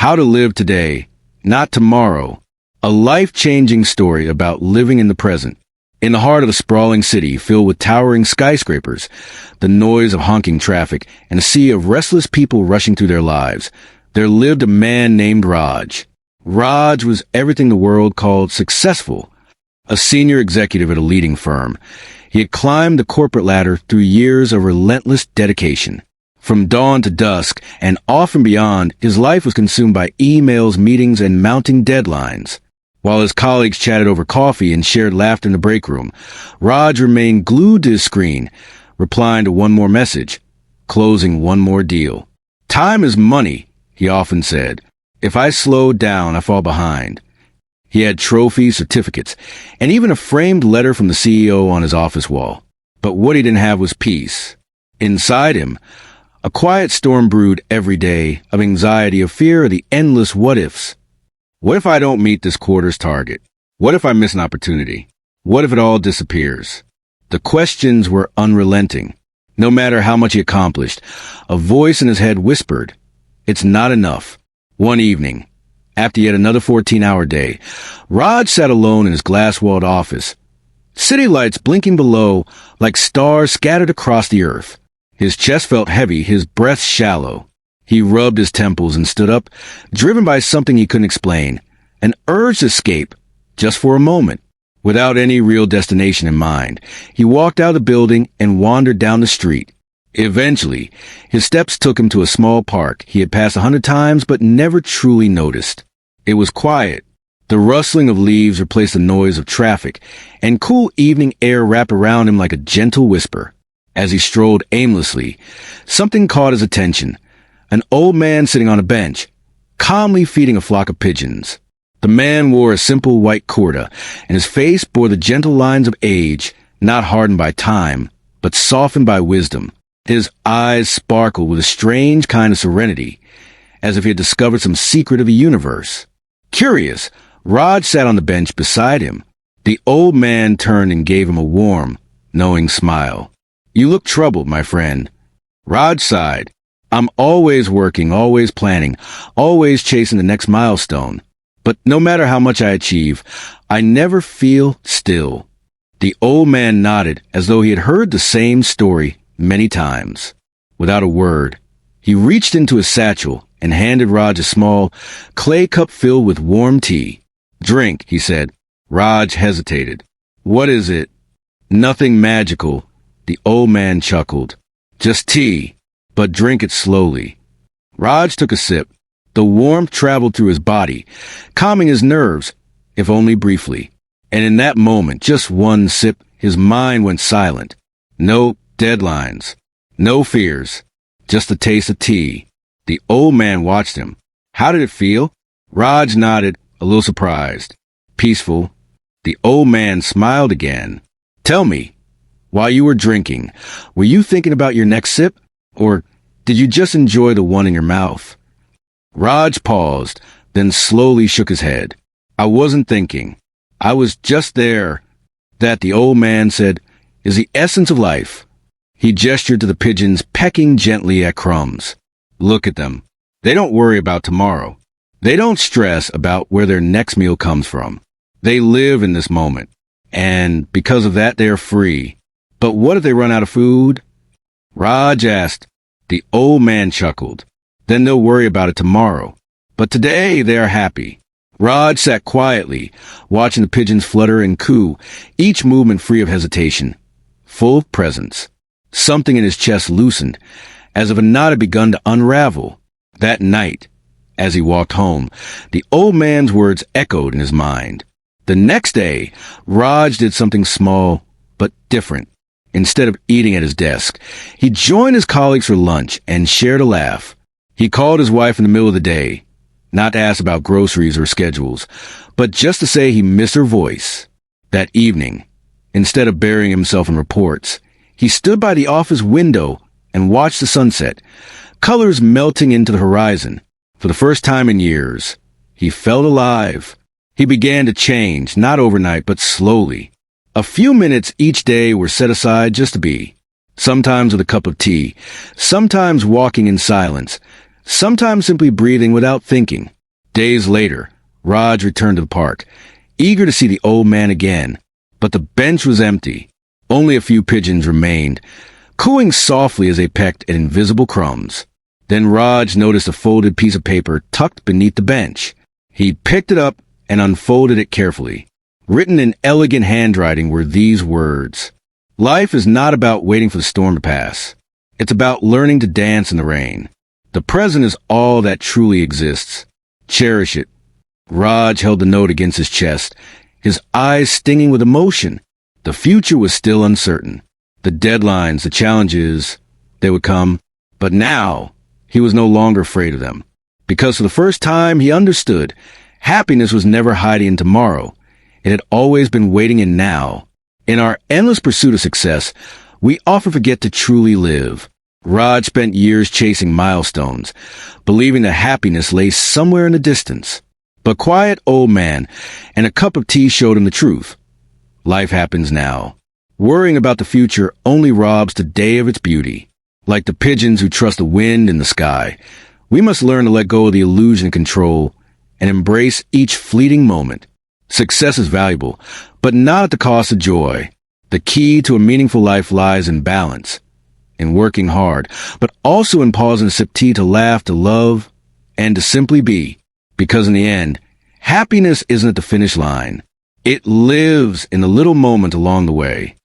How to Live Today, Not Tomorrow. A life-changing story about living in the present. In the heart of a sprawling city filled with towering skyscrapers, the noise of honking traffic, and a sea of restless people rushing through their lives, there lived a man named Raj. Raj was everything the world called successful. A senior executive at a leading firm, he had climbed the corporate ladder through years of relentless dedication. From dawn to dusk, and often beyond, his life was consumed by emails, meetings, and mounting deadlines. While his colleagues chatted over coffee and shared laughter in the break room, Raj remained glued to his screen, replying to one more message, closing one more deal. Time is money, he often said. If I slow down, I fall behind. He had trophies, certificates, and even a framed letter from the CEO on his office wall. But what he didn't have was peace. Inside him, a quiet storm brewed every day of anxiety, of fear, of the endless what-ifs. What if I don't meet this quarter's target? What if I miss an opportunity? What if it all disappears? The questions were unrelenting. No matter how much he accomplished, a voice in his head whispered, "It's not enough." One evening, after yet another 14-hour day, Raj sat alone in his glass-walled office, city lights blinking below like stars scattered across the earth. His chest felt heavy, his breath shallow. He rubbed his temples and stood up, driven by something he couldn't explain, an urge to escape, just for a moment. Without any real destination in mind, he walked out of the building and wandered down the street. Eventually, his steps took him to a small park he had passed 100 times but never truly noticed. It was quiet. The rustling of leaves replaced the noise of traffic, and cool evening air wrapped around him like a gentle whisper. As he strolled aimlessly, something caught his attention. An old man sitting on a bench, calmly feeding a flock of pigeons. The man wore a simple white kurta, and his face bore the gentle lines of age, not hardened by time, but softened by wisdom. His eyes sparkled with a strange kind of serenity, as if he had discovered some secret of the universe. Curious, Raj sat on the bench beside him. The old man turned and gave him a warm, knowing smile. "You look troubled, my friend." Raj sighed. "I'm always working, always planning, always chasing the next milestone. But no matter how much I achieve, I never feel still." The old man nodded as though he had heard the same story many times. Without a word, he reached into his satchel and handed Raj a small clay cup filled with warm tea. "Drink," he said. Raj hesitated. "What is it?" "Nothing magical," the old man chuckled. "Just tea, but drink it slowly." Raj took a sip. The warmth traveled through his body, calming his nerves, if only briefly. And in that moment, just one sip, his mind went silent. No deadlines, no fears, just the taste of tea. The old man watched him. "How did it feel?" Raj nodded, a little surprised. "Peaceful." The old man smiled again. "Tell me, while you were drinking, were you thinking about your next sip? Or did you just enjoy the one in your mouth?" Raj paused, then slowly shook his head. "I wasn't thinking. I was just there." That, the old man said, is the essence of life. He gestured to the pigeons pecking gently at crumbs. "Look at them. They don't worry about tomorrow. They don't stress about where their next meal comes from. They live in this moment. And because of that, they are free. But what if they run out of food?" Raj asked. The old man chuckled. "Then they'll worry about it tomorrow. But today they are happy." Raj sat quietly, watching the pigeons flutter and coo, each movement free of hesitation, full of presence. Something in his chest loosened, as if a knot had begun to unravel. That night, as he walked home, the old man's words echoed in his mind. The next day, Raj did something small, but different. Instead of eating at his desk, he joined his colleagues for lunch and shared a laugh. He called his wife in the middle of the day, not to ask about groceries or schedules, but just to say he missed her voice. That evening, instead of burying himself in reports, he stood by the office window and watched the sunset, colors melting into the horizon. For the first time in years, he felt alive. He began to change, not overnight, but slowly. A few minutes each day were set aside just to be. Sometimes with a cup of tea, sometimes walking in silence, sometimes simply breathing without thinking. Days later, Raj returned to the park, eager to see the old man again. But the bench was empty. Only a few pigeons remained, cooing softly as they pecked at invisible crumbs. Then Raj noticed a folded piece of paper tucked beneath the bench. He picked it up and unfolded it carefully. Written in elegant handwriting were these words: "Life is not about waiting for the storm to pass. It's about learning to dance in the rain. The present is all that truly exists. Cherish it." Raj held the note against his chest, his eyes stinging with emotion. The future was still uncertain. The deadlines, the challenges, they would come. But now, he was no longer afraid of them. Because for the first time, he understood. Happiness was never hiding in tomorrow. It had always been waiting in now. In our endless pursuit of success, we often forget to truly live. Raj spent years chasing milestones, believing that happiness lay somewhere in the distance. But quiet old man and a cup of tea showed him the truth. Life happens now. Worrying about the future only robs the day of its beauty. Like the pigeons who trust the wind and the sky, we must learn to let go of the illusion of control and embrace each fleeting moment. Success is valuable, but not at the cost of joy. The key to a meaningful life lies in balance, in working hard, but also in pausing to sip tea, to laugh, to love, and to simply be. Because in the end, happiness isn't at the finish line. It lives in the little moment along the way.